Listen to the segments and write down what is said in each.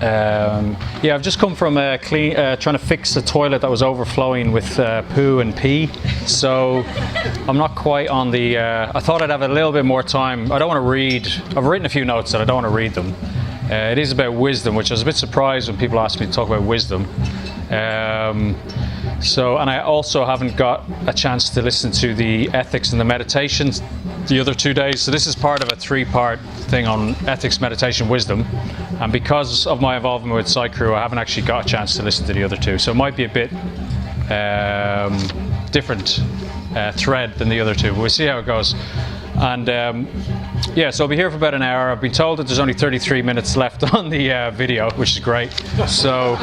Yeah, I've just come from trying to fix a toilet that was overflowing with poo and pee. So I'm not quite on the. I thought I'd have a little bit more time. I don't want to read. I've written a few notes that I don't want to read them. It is about wisdom, which I was a bit surprised when people asked me to talk about wisdom. And I also haven't got a chance to listen to the ethics and the meditations the other 2 days. So this is part of a 3-part thing on ethics, meditation, wisdom. And because of my involvement with Site Crew, I haven't actually got a chance to listen to the other 2. So it might be a bit different thread than the other 2, but we'll see how it goes. And yeah, so I'll be here for about an hour. I've been told that there's only 33 minutes left on the video, which is great. So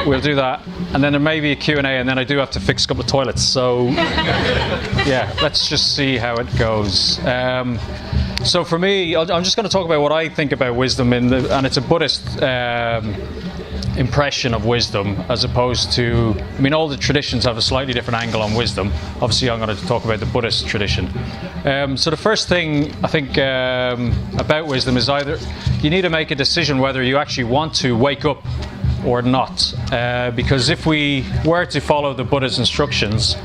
we'll do that. And then there may be a Q&A, and then I do have to fix a couple of toilets. So yeah, let's just see how it goes. So for me, I'm just going to talk about what I think about wisdom, and it's a Buddhist impression of wisdom, as opposed to, I mean, all the traditions have a slightly different angle on wisdom. Obviously I'm going to talk about the Buddhist tradition. So the first thing I think about wisdom is either you need to make a decision whether you actually want to wake up or not, because if we were to follow the Buddha's instructions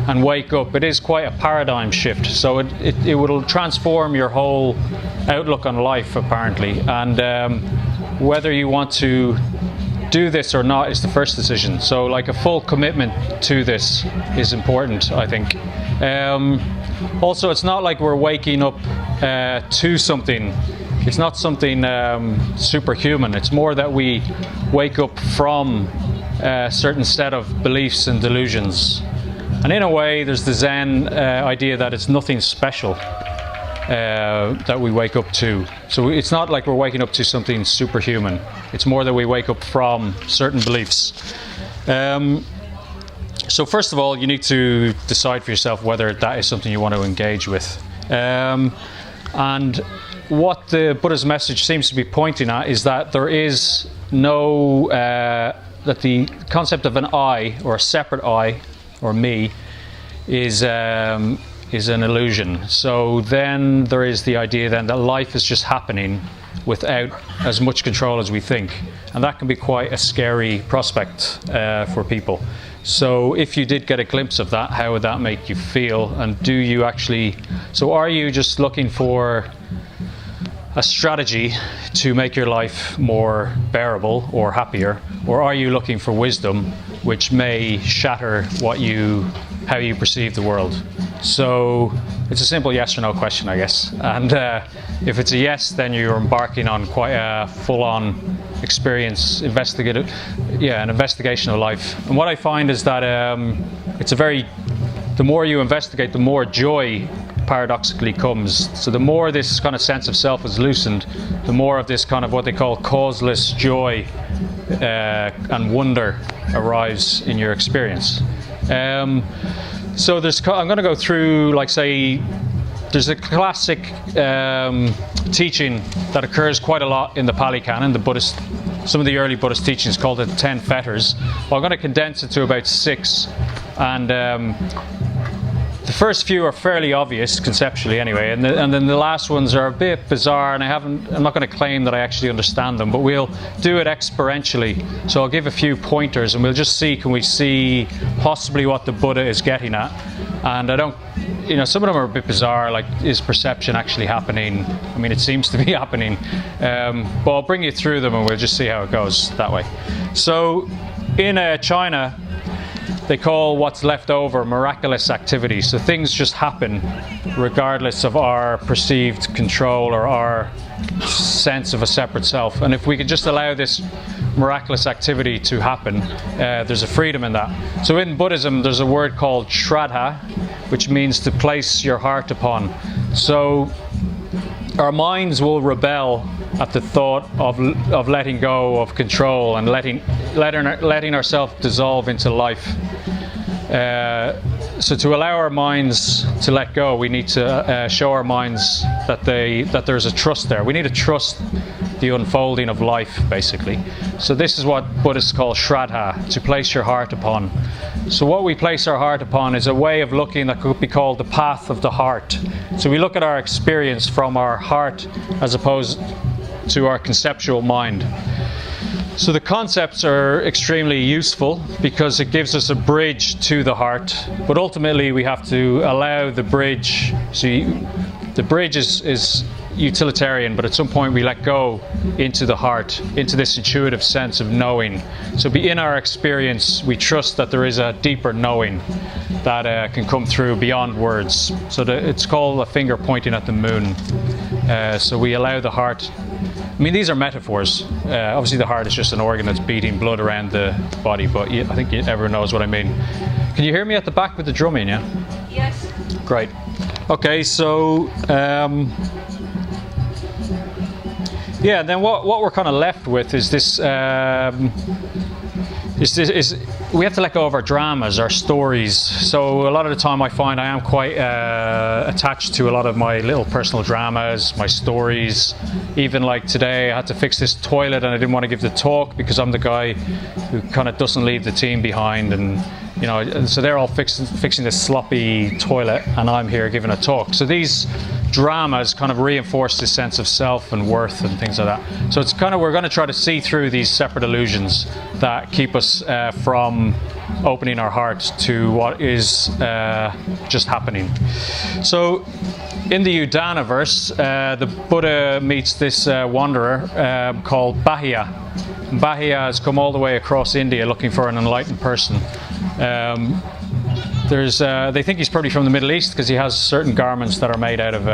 and wake up, it is quite a paradigm shift. So it will transform your whole outlook on life, apparently, and whether you want to do this or not is the first decision. So like a full commitment to this is important, I think. Also, it's not like we're waking up to something. It's not something superhuman. It's more that we wake up from a certain set of beliefs and delusions. And in a way, there's the Zen idea that it's nothing special that we wake up to. So it's not like we're waking up to something superhuman. It's more that we wake up from certain beliefs. So first of all, you need to decide for yourself whether that is something you want to engage with. And what the Buddha's message seems to be pointing at is that there is no, that the concept of an I, or a separate I, or me, is an illusion. So then there is the idea then that life is just happening without as much control as we think. And that can be quite a scary prospect for people. So if you did get a glimpse of that, how would that make you feel? And do you actually, so are you just looking for a strategy to make your life more bearable or happier? Or are you looking for wisdom which may shatter how you perceive the world? So it's a simple yes or no question, I guess. And if it's a yes, then you're embarking on quite a full-on experience, an investigation of life. And what I find is that the more you investigate, the more joy paradoxically comes. So the more this kind of sense of self is loosened, the more of this kind of what they call causeless joy and wonder arrives in your experience. So I'm going to go through, like, say, there's a classic teaching that occurs quite a lot in the Pali Canon, some of the early Buddhist teachings, called the 10 fetters. Well, I'm going to condense it to about 6, and the first few are fairly obvious conceptually anyway, and then the last ones are a bit bizarre, and I'm not going to claim that I actually understand them, but we'll do it experientially. So I'll give a few pointers, and we'll just see, can we see possibly what the Buddha is getting at? And some of them are a bit bizarre, like, is perception actually happening? I mean, it seems to be happening, but I'll bring you through them and we'll just see how it goes that way. So in China, they call what's left over miraculous activity. So things just happen regardless of our perceived control or our sense of a separate self. And if we could just allow this miraculous activity to happen, there's a freedom in that. So in Buddhism, there's a word called shraddha, which means to place your heart upon. So our minds will rebel at the thought of letting go of control and letting ourselves dissolve into life. So to allow our minds to let go, we need to show our minds that there's a trust there. We need to trust the unfolding of life, basically. So this is what Buddhists call shraddha, to place your heart upon. So what we place our heart upon is a way of looking that could be called the path of the heart. So we look at our experience from our heart as opposed to our conceptual mind. So the concepts are extremely useful because it gives us a bridge to the heart, but ultimately we have to allow the bridge. The bridge is utilitarian, but at some point we let go into the heart, into this intuitive sense of knowing. So in our experience, we trust that there is a deeper knowing that can come through beyond words. So it's called a finger pointing at the moon. So we allow the heart. I mean, these are metaphors. Obviously the heart is just an organ that's beating blood around the body, but I think everyone knows what I mean. Can you hear me at the back with the drumming, yeah? Yes. Great. Okay, so yeah, then what we're kind of left with is this, we have to let go of our dramas, our stories. So a lot of the time I find I am quite attached to a lot of my little personal dramas, my stories. Even like today I had to fix this toilet and I didn't want to give the talk because I'm the guy who kind of doesn't leave the team behind, and you know, so they're all fixing this sloppy toilet and I'm here giving a talk. So these dramas kind of reinforce this sense of self and worth and things like that. So it's kind of, we're going to try to see through these separate illusions that keep us from opening our heart to what is just happening. So in the Udana verse, the Buddha meets this wanderer called Bahia. Bahia has come all the way across India looking for an enlightened person. They think he's probably from the Middle East because he has certain garments that are made out of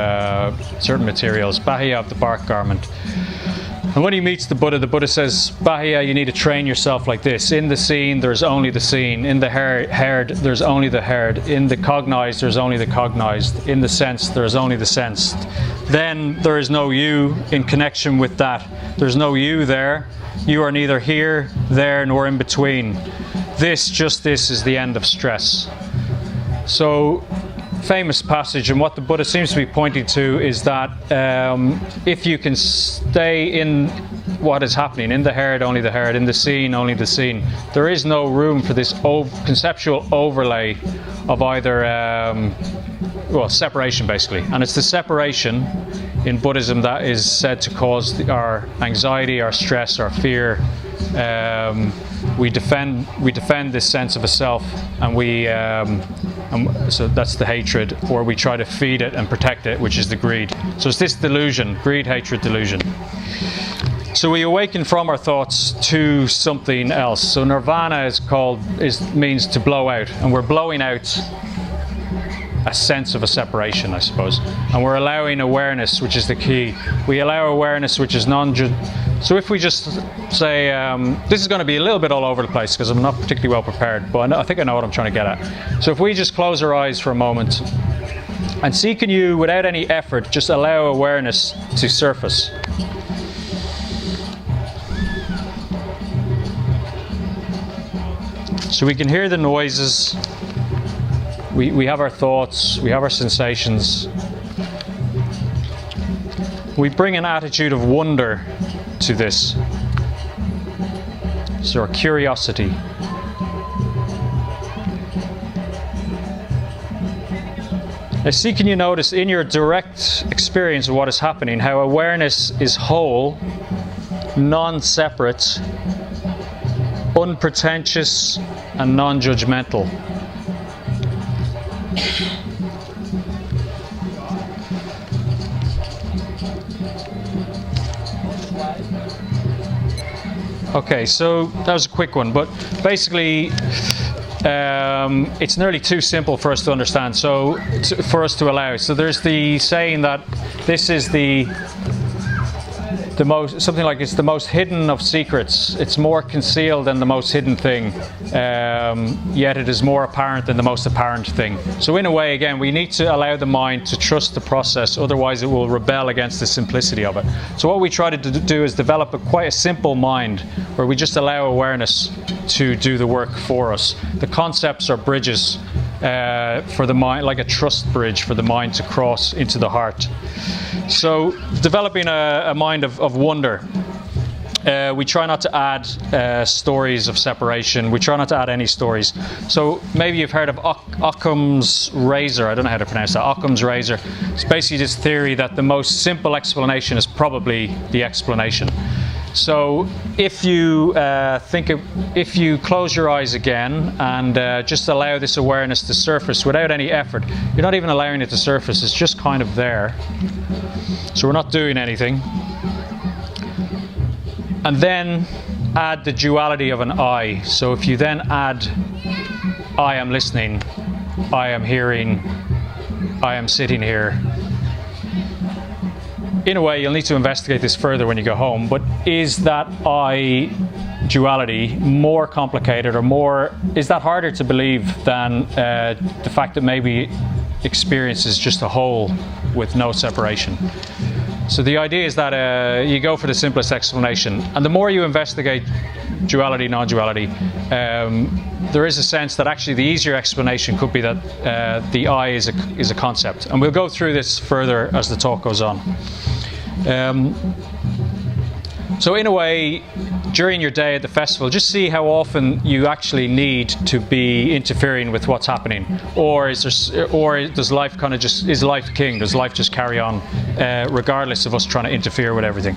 certain materials. Bahia of the bark garment. And when he meets the Buddha says, Bahia, you need to train yourself like this. In the seen, there's only the seen. In the heard, there's only the heard. In the cognized, there's only the cognized. In the sensed, there's only the sensed. Then there is no you in connection with that. There's no you there. You are neither here, there, nor in between. Just this is the end of stress. So, famous passage, and what the Buddha seems to be pointing to is that if you can stay in what is happening, in the heard, only the heard, in the seen, only the seen, there is no room for this conceptual overlay of either, separation basically. And it's the separation in Buddhism that is said to cause our anxiety, our stress, our fear. We defend this sense of a self, and so that's the hatred, or we try to feed it and protect it, which is the greed. So it's this delusion, greed, hatred, delusion. So we awaken from our thoughts to something else. So nirvana means to blow out, and we're blowing out a sense of a separation, I suppose. And we're allowing awareness, which is the key. We allow awareness, which is so if we just say, this is going to be a little bit all over the place because I'm not particularly well prepared, but I think I know what I'm trying to get at. So if we just close our eyes for a moment and see, can you, without any effort, just allow awareness to surface. So we can hear the noises. We have our thoughts, we have our sensations. We bring an attitude of wonder to this. So our curiosity. Now see, can you notice in your direct experience of what is happening, how awareness is whole, non-separate, unpretentious, and non-judgmental. Okay, so that was a quick one, but basically it's nearly too simple for us to understand, for us to allow. So there's the saying that this is the most, something like it's the most hidden of secrets. It's more concealed than the most hidden thing, yet it is more apparent than the most apparent thing. So in a way, again, we need to allow the mind to trust the process, otherwise it will rebel against the simplicity of it. So what we try to do is develop quite a simple mind, where we just allow awareness to do the work for us. The concepts are bridges for the mind, like a trust bridge for the mind to cross into the heart. So developing a mind of wonder. We try not to add stories of separation. We try not to add any stories. So maybe you've heard of Occam's razor. I don't know how to pronounce that. Occam's razor. It's basically this theory that the most simple explanation is probably the explanation. So if you if you close your eyes again and just allow this awareness to surface without any effort, you're not even allowing it to surface, it's just kind of there. So we're not doing anything. And then add the duality of an I. So if you then add I am listening, I am hearing, I am sitting here. In a way, you'll need to investigate this further when you go home, but is that I duality more complicated, or is that harder to believe than the fact that maybe experience is just a whole with no separation? So the idea is that you go for the simplest explanation, and the more you investigate duality, non-duality, there is a sense that actually the easier explanation could be that the I is a concept, and we'll go through this further as the talk goes on. So in a way, during your day at the festival, just see how often you actually need to be interfering with what's happening, or does life kind of just, is life king? Does life just carry on regardless of us trying to interfere with everything?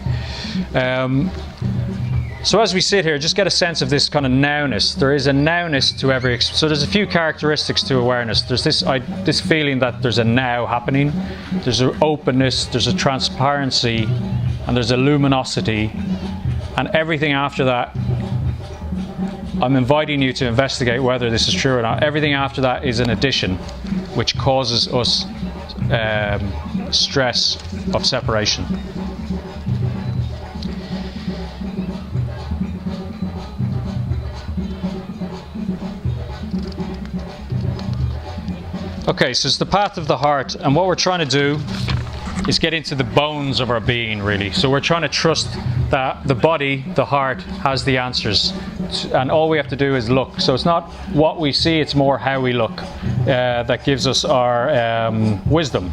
So as we sit here, just get a sense of this kind of nowness. There is a nowness to every. So there's a few characteristics to awareness. There's this feeling that there's a now happening. There's an openness. There's a transparency, and there's a luminosity. And everything after that, I'm inviting you to investigate whether this is true or not. Everything after that is an addition, which causes us stress of separation. Okay, so it's the path of the heart, and what we're trying to do is get into the bones of our being, really. So we're trying to trust that the body, the heart, has the answers, and all we have to do is look. So it's not what we see, it's more how we look that gives us our wisdom.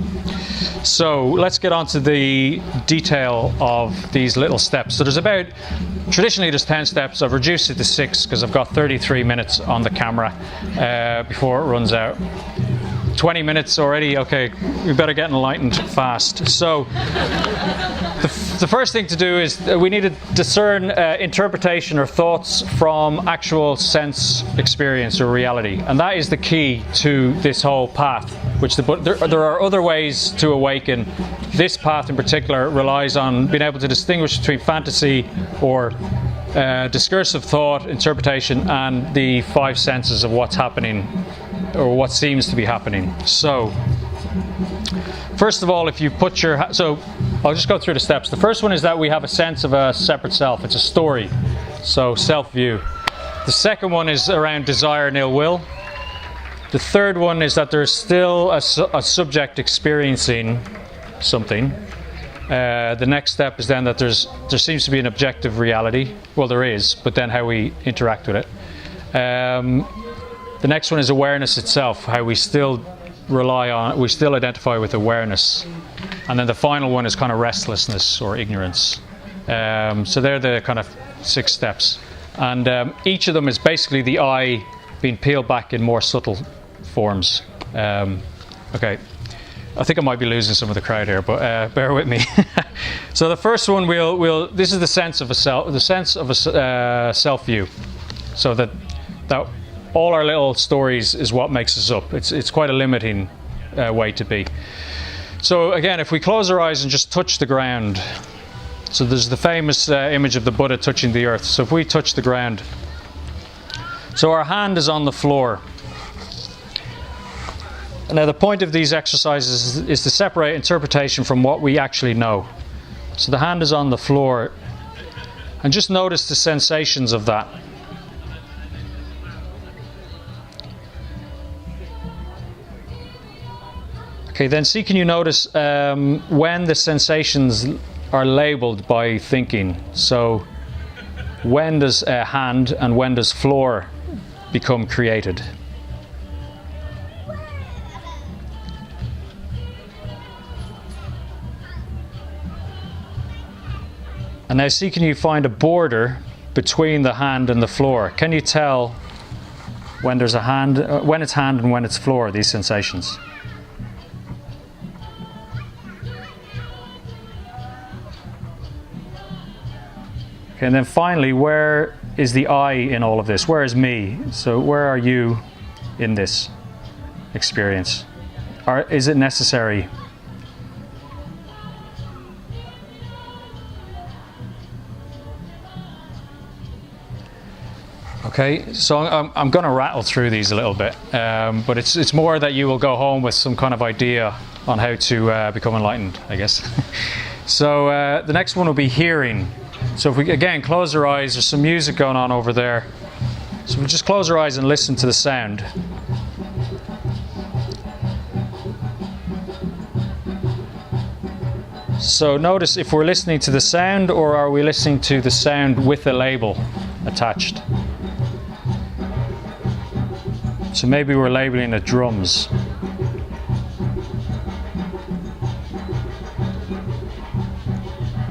So let's get on to the detail of these little steps. So traditionally there's 10 steps. I've reduced it to 6 because I've got 33 minutes on the camera before it runs out. 20 minutes already, okay, we better get enlightened fast. So the first thing to do is we need to discern interpretation or thoughts from actual sense experience or reality, and that is the key to this whole path. There are other ways to awaken. This path in particular relies on being able to distinguish between fantasy or discursive thought, interpretation, and the 5 senses of what's happening or what seems to be happening. So first of all, if you put so I'll just go through the steps. The first one is that we have a sense of a separate self. It's a story, so self-view. The second one is around desire and ill will. The third one is that there's still a subject experiencing something. The next step is then that there seems to be an objective reality. Well, there is, but then how we interact with it. The next one is awareness itself, how we still we still identify with awareness. And then the final one is kind of restlessness or ignorance. So they're the kind of 6 steps. And each of them is basically the I being peeled back in more subtle forms. Okay, I think I might be losing some of the crowd here, but bear with me. So the first one, this is the sense of a self-view. So that all our little stories is what makes us up. It's quite a limiting way to be. So again, if we close our eyes and just touch the ground, so there's the famous image of the Buddha touching the earth. So if we touch the ground, so our hand is on the floor. Now the point of these exercises is to separate interpretation from what we actually know. So the hand is on the floor, and just notice the sensations of that. Okay, then can you notice when the sensations are labeled by thinking? So when does hand and when does floor become created? And now can you find a border between the hand and the floor? Can you tell when there's a hand, when it's hand and when it's floor, these sensations? Okay, and then finally, where is the I in all of this? Where is me? So where are you in this experience? Is it necessary? Okay, so I'm going to rattle through these a little bit, but it's more that you will go home with some kind of idea on how to become enlightened, I guess. So the next one will be hearing. So if we again close our eyes, there's some music going on over there. So we just close our eyes and listen to the sound. So notice if we're listening to the sound, or are we listening to the sound with a label attached? So maybe we're labeling the drums.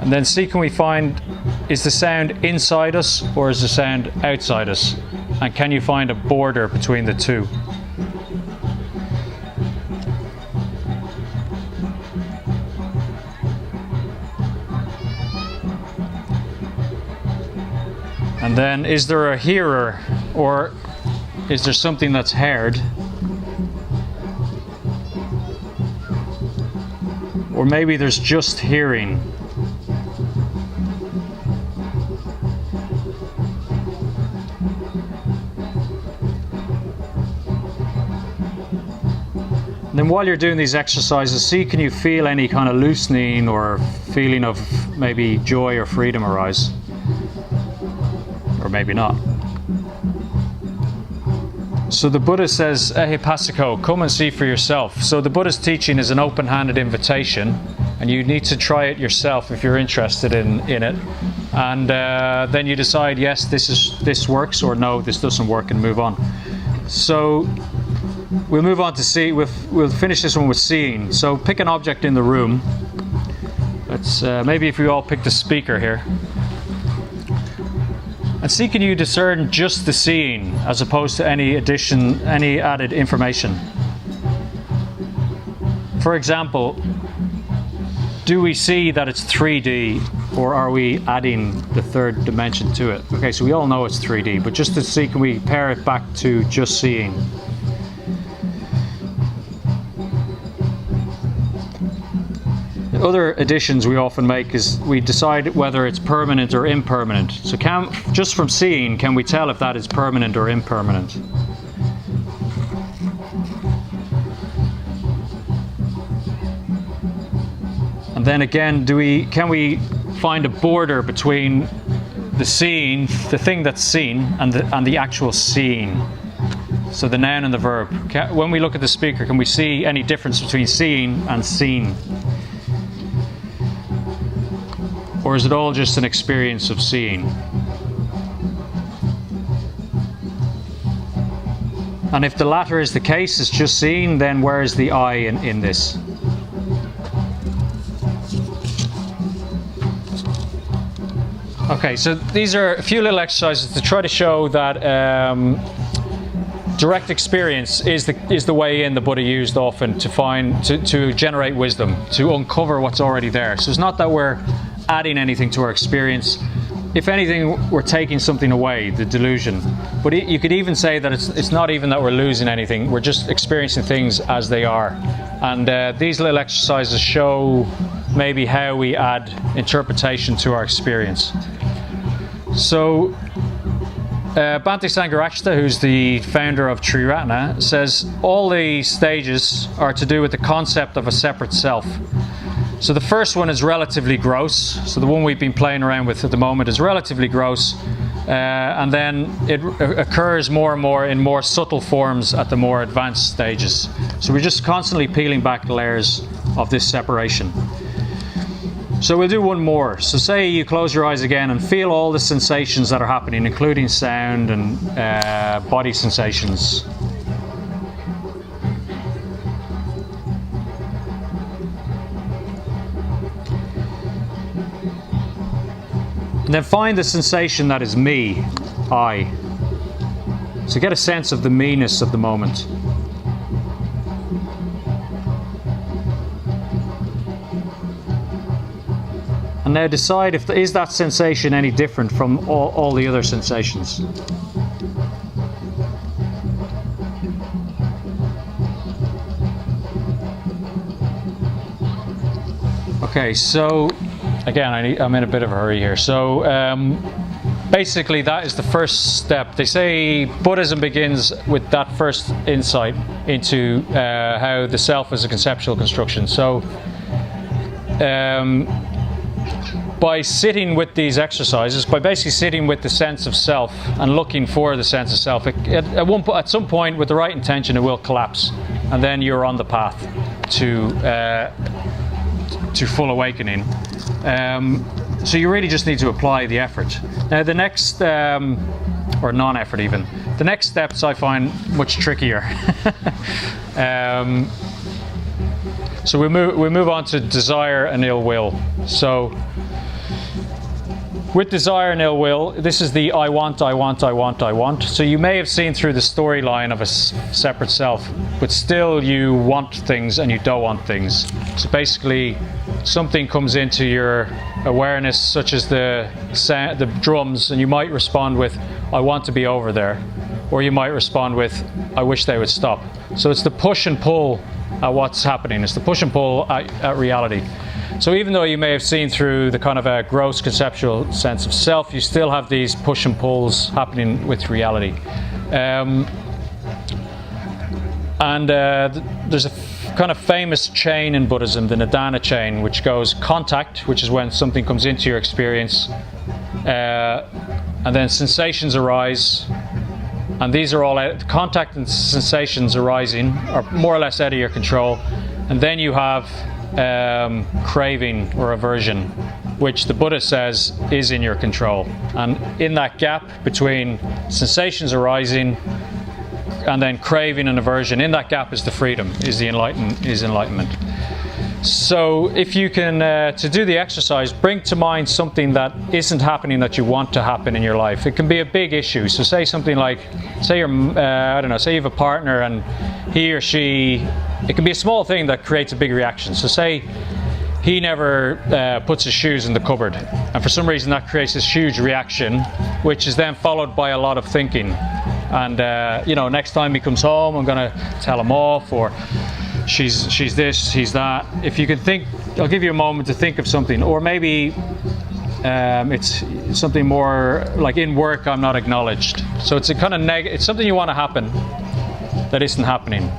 And then see, can we find, is the sound inside us or is the sound outside us? And can you find a border between the two? And then, is there a hearer, or is there something that's heard? Or maybe there's just hearing. And then while you're doing these exercises, see, can you feel any kind of loosening or feeling of maybe joy or freedom arise? Or maybe not. So the Buddha says, Ehipassiko, come and see for yourself. So the Buddha's teaching is an open-handed invitation, and you need to try it yourself if you're interested in it. And then you decide, yes, this works, or no, this doesn't work, and move on. So we'll move on to see. We'll finish this one with seeing. So pick an object in the room. Let's maybe if we all pick the speaker here. And see, can you discern just the seeing as opposed to any added information? For example, do we see that it's 3D, or are we adding the third dimension to it? Okay, so we all know it's 3D, but just to see, can we pair it back to just seeing? Other additions we often make is we decide whether it's permanent or impermanent. So just from seeing, can we tell if that is permanent or impermanent? And then again, can we find a border between the seeing, the thing that's seen, and the actual seeing? So the noun and the verb. When we look at the speaker, can we see any difference between seeing and seen? Or is it all just an experience of seeing? And if the latter is the case, it's just seeing, then where is the I in this? Okay, so these are a few little exercises to try to show that direct experience is the way in the Buddha used often to generate wisdom, to uncover what's already there. So it's not that we're adding anything to our experience. If anything, we're taking something away, the delusion. But you could even say that it's not even that we're losing anything, we're just experiencing things as they are. And these little exercises show maybe how we add interpretation to our experience. So Bhante Sangharakshita, who's the founder of Triratna, says all the stages are to do with the concept of a separate self. So the first one is relatively gross. So the one we've been playing around with at the moment is relatively gross. And then it occurs more and more in more subtle forms at the more advanced stages. So we're just constantly peeling back the layers of this separation. So we'll do one more. So say you close your eyes again and feel all the sensations that are happening, including sound and body sensations. And then find the sensation that is me, I. So get a sense of the me-ness of the moment. And And now decide if is that sensation any different from all the other sensations. Okay, so again, I'm in a bit of a hurry here. So basically that is the first step. They say Buddhism begins with that first insight into how the self is a conceptual construction. So by sitting with these exercises, by basically sitting with the sense of self and looking for the sense of self, at some point with the right intention it will collapse, and then you're on the path to full awakening. So you really just need to apply the effort. Now the next, or non-effort even, the next steps I find much trickier. So we move on to desire and ill will. So with desire and ill will, this is the I want. So you may have seen through the storyline of a separate self, but still you want things and you don't want things. So basically something comes into your awareness, such as the drums, and you might respond with, I want to be over there. Or you might respond with, I wish they would stop. So it's the push and pull at what's happening. It's the push and pull at reality. So even though you may have seen through the kind of a gross conceptual sense of self, you still have these push and pulls happening with reality. There's a kind of famous chain in Buddhism, the Nidana chain, which goes contact, which is when something comes into your experience, and then sensations arise, and these are all contact and sensations arising are more or less out of your control, and then you have craving or aversion, which the Buddha says is in your control. And in that gap between sensations arising and then craving and aversion, in that gap is the freedom, is enlightenment. So if you can, to do the exercise, bring to mind something that isn't happening that you want to happen in your life. It can be a big issue. So say something like, say you're, say you have a partner and he or she, it can be a small thing that creates a big reaction. So say he never puts his shoes in the cupboard, and for some reason that creates this huge reaction, which is then followed by a lot of thinking. And next time he comes home, I'm going to tell him off, or she's this, he's that. If you can think, I'll give you a moment to think of something, or maybe it's something more like in work, I'm not acknowledged. So it's a kind of it's something you want to happen that isn't happening.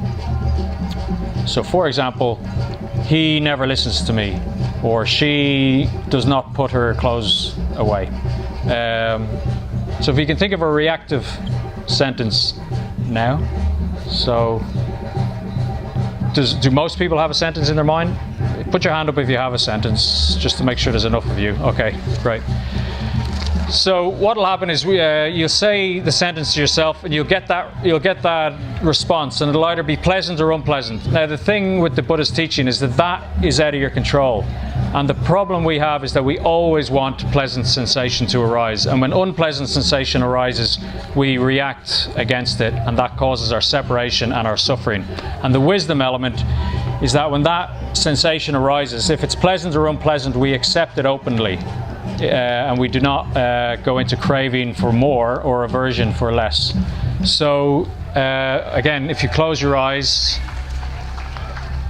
So for example, he never listens to me, or she does not put her clothes away. So if you can think of a reactive sentence now. So do most people have a sentence in their mind? Put your hand up if you have a sentence, just to make sure there's enough of you. Okay, great. So what will happen is you'll say the sentence to yourself, and you'll get that response, and it'll either be pleasant or unpleasant. Now the thing with the Buddha's teaching is that is out of your control, and the problem we have is that we always want pleasant sensation to arise, and when unpleasant sensation arises, we react against it, and that causes our separation and our suffering. And the wisdom element is that when that sensation arises, if it's pleasant or unpleasant, we accept it openly. And we do not go into craving for more or aversion for less. So again, if you close your eyes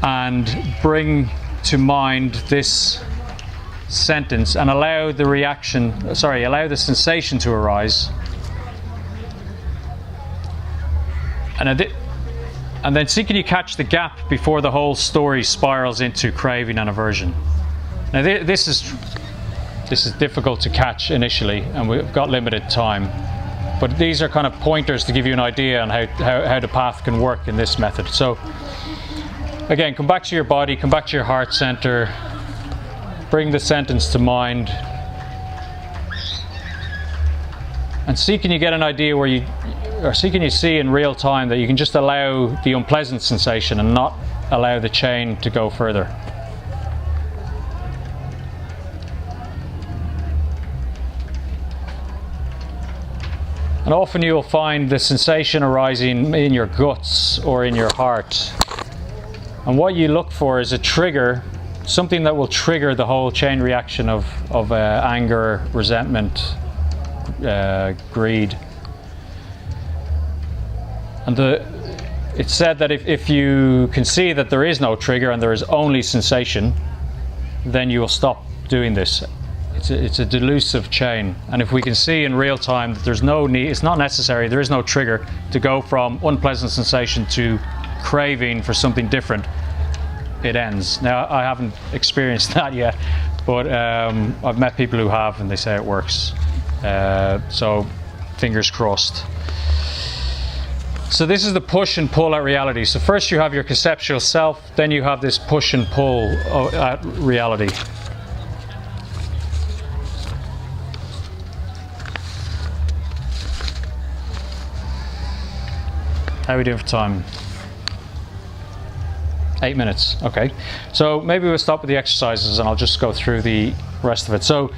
and bring to mind this sentence and allow the sensation to arise, and then see, can you catch the gap before the whole story spirals into craving and aversion. Now this is difficult to catch initially, and we've got limited time, but these are kind of pointers to give you an idea on how the path can work in this method. So again, come back to your body, come back to your heart center, bring the sentence to mind, and see, can you get an idea can you see in real time that you can just allow the unpleasant sensation and not allow the chain to go further. And often you'll find the sensation arising in your guts or in your heart. And what you look for is a trigger something that will trigger the whole chain reaction of anger, resentment, greed. And it's said that if you can see that there is no trigger and there is only sensation, then you will stop doing this. It's a delusive chain, and if we can see in real time that there's no need, it's not necessary, there is no trigger to go from unpleasant sensation to craving for something different, it ends. Now, I haven't experienced that yet, but I've met people who have, and they say it works. So fingers crossed. So this is the push and pull at reality. So first you have your conceptual self, then you have this push and pull at reality. How are we doing for time? 8 minutes, okay. So maybe we'll stop with the exercises and I'll just go through the rest of it. So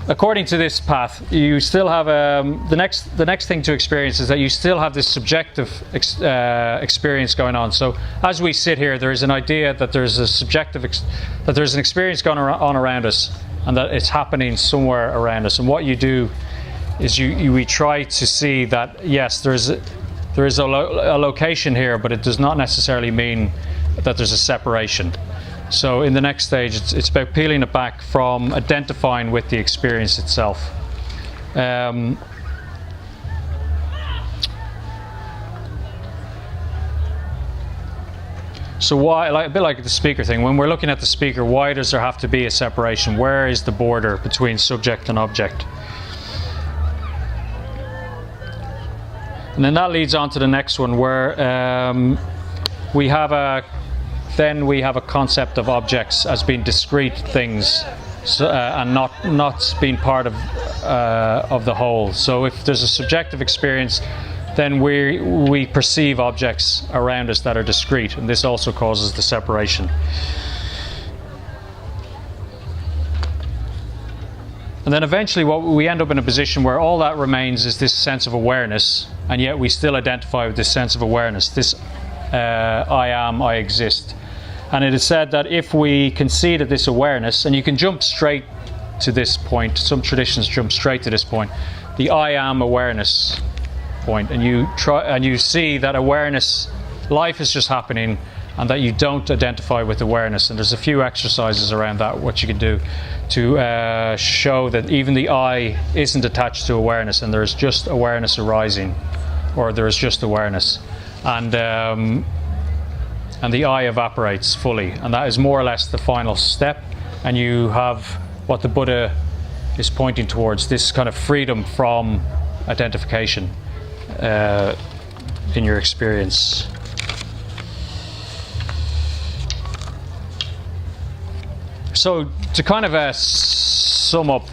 according to this path, you still have the next thing to experience is that you still have this subjective experience going on. So as we sit here, there is an idea that there's a subjective that there's an experience going on around us, and that it's happening somewhere around us. And what you do is we try to see that yes, there is a location here, but it does not necessarily mean that there's a separation. So in the next stage, it's about peeling it back from identifying with the experience itself. So why, a bit like the speaker thing, when we're looking at the speaker, why does there have to be a separation? Where is the border between subject and object? And then that leads on to the next one, where we have a concept of objects as being discrete things, and not being part of the whole. So if there's a subjective experience, then we perceive objects around us that are discrete, and this also causes the separation. And then eventually we end up in a position where all that remains is this sense of awareness, and yet we still identify with this sense of awareness, this I am, I exist. And it is said that if we concede at this awareness, and you can jump straight to this point, some traditions jump straight to this point, the I am awareness point, and you see that awareness, life is just happening, and that you don't identify with awareness. And there's a few exercises around that, what you can do to show that even the I isn't attached to awareness, and there's just awareness arising, or there is just awareness, and the I evaporates fully, and that is more or less the final step. And you have what the Buddha is pointing towards, this kind of freedom from identification in your experience. So to kind of sum up,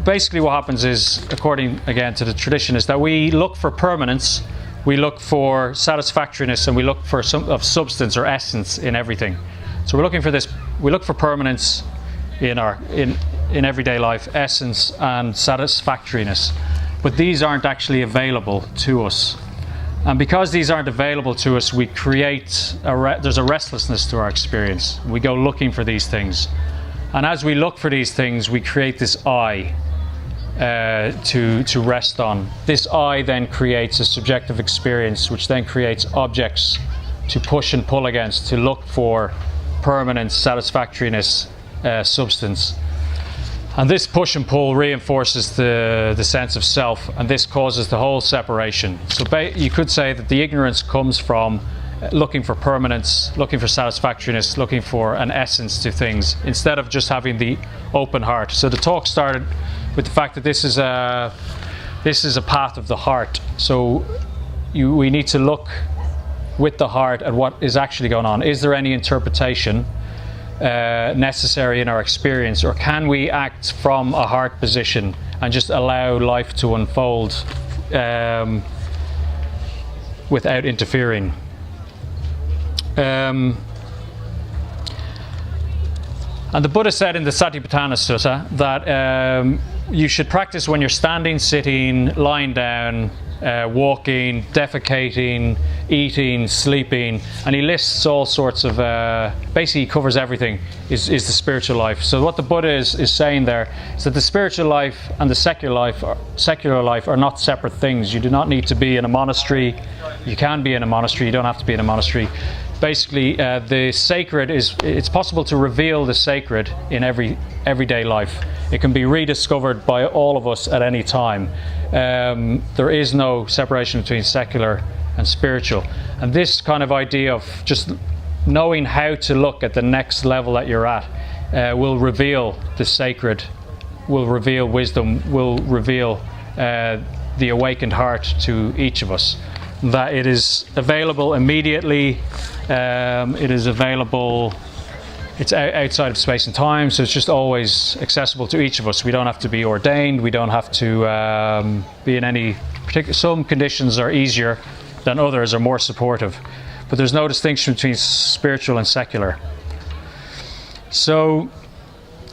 basically what happens is, according again to the tradition, is that we look for permanence, we look for satisfactoriness, and we look for some of substance or essence in everything. So we're looking for this. We look for permanence in everyday life, essence and satisfactoriness, but these aren't actually available to us. And because these aren't available to us, we create there's a restlessness to our experience. We go looking for these things, and as we look for these things, we create this I to rest on. This I then creates a subjective experience, which then creates objects to push and pull against, to look for permanence, satisfactoriness, substance. And this push and pull reinforces the sense of self, and this causes the whole separation. So you could say that the ignorance comes from looking for permanence, looking for satisfactoriness, looking for an essence to things, instead of just having the open heart. So the talk started with the fact that this is a path of the heart. So we need to look with the heart at what is actually going on. Is there any interpretation necessary in our experience, or can we act from a heart position and just allow life to unfold without interfering? And the Buddha said in the Satipatthana Sutta that you should practice when you're standing, sitting, lying down, walking, defecating, eating, sleeping, and he lists all sorts of, basically covers everything, is the spiritual life. So what the Buddha is saying there is that the spiritual life and the secular life are not separate things. You do not need to be in a monastery. You can be in a monastery, you don't have to be in a monastery. Basically, the sacred it's possible to reveal the sacred in everyday life. It can be rediscovered by all of us at any time. There is no separation between secular and spiritual. And this kind of idea of just knowing how to look at the next level that you're at will reveal the sacred, will reveal wisdom, will reveal the awakened heart to each of us. That it is available immediately, it is available, it's outside of space and time, so it's just always accessible to each of us. We don't have to be ordained, we don't have to be in any particular, some conditions are easier than others, are more supportive, but there's no distinction between spiritual and secular. So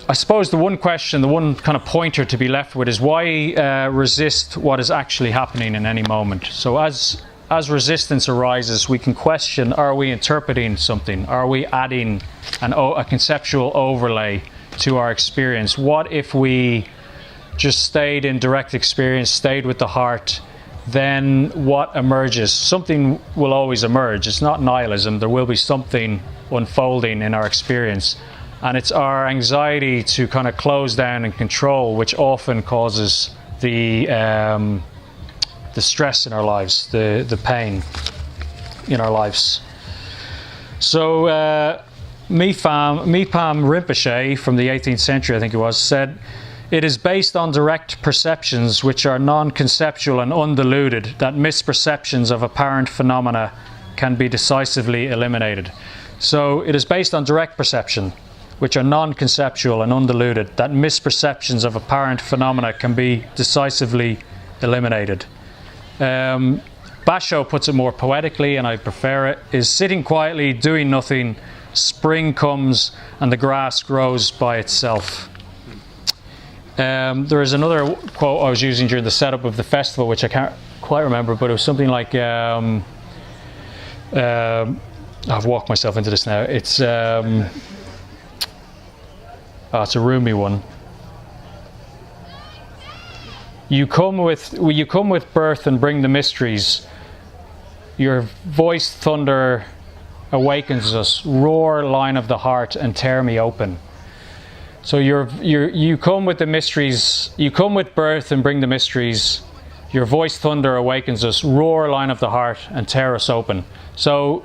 I suppose the one question, the one kind of pointer to be left with is why resist what is actually happening in any moment. So as resistance arises, we can question, are we interpreting something? Are we adding a conceptual overlay to our experience? What if we just stayed in direct experience, stayed with the heart? Then what emerges? Something will always emerge. It's not nihilism. There will be something unfolding in our experience. And it's our anxiety to kind of close down and control which often causes the stress in our lives, the pain in our lives. So Mipam Rinpoche from the 18th century, I think it was, said, "It is based on direct perceptions which are non-conceptual and undiluted that misperceptions of apparent phenomena can be decisively eliminated." So it is based on direct perception which are non-conceptual and undiluted that misperceptions of apparent phenomena can be decisively eliminated. Basho puts it more poetically, and I prefer it, is sitting quietly, doing nothing, spring comes and the grass grows by itself. There is another quote I was using during the setup of the festival, which I can't quite remember, but it was something like, I've walked myself into this now. It's a Rumi one. You come with birth and bring the mysteries. Your voice thunder awakens us. Roar, line of the heart, and tear me open. So you come with the mysteries. You come with birth and bring the mysteries. Your voice thunder awakens us. Roar, line of the heart, and tear us open. So,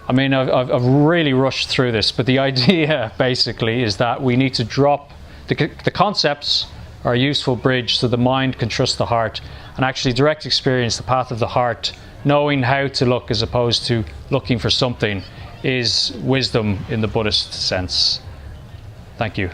I mean, I've really rushed through this, but the idea basically is that we need to drop the concepts. Are a useful bridge so the mind can trust the heart and actually direct experience the path of the heart. Knowing how to look as opposed to looking for something is wisdom in the Buddhist sense. Thank you.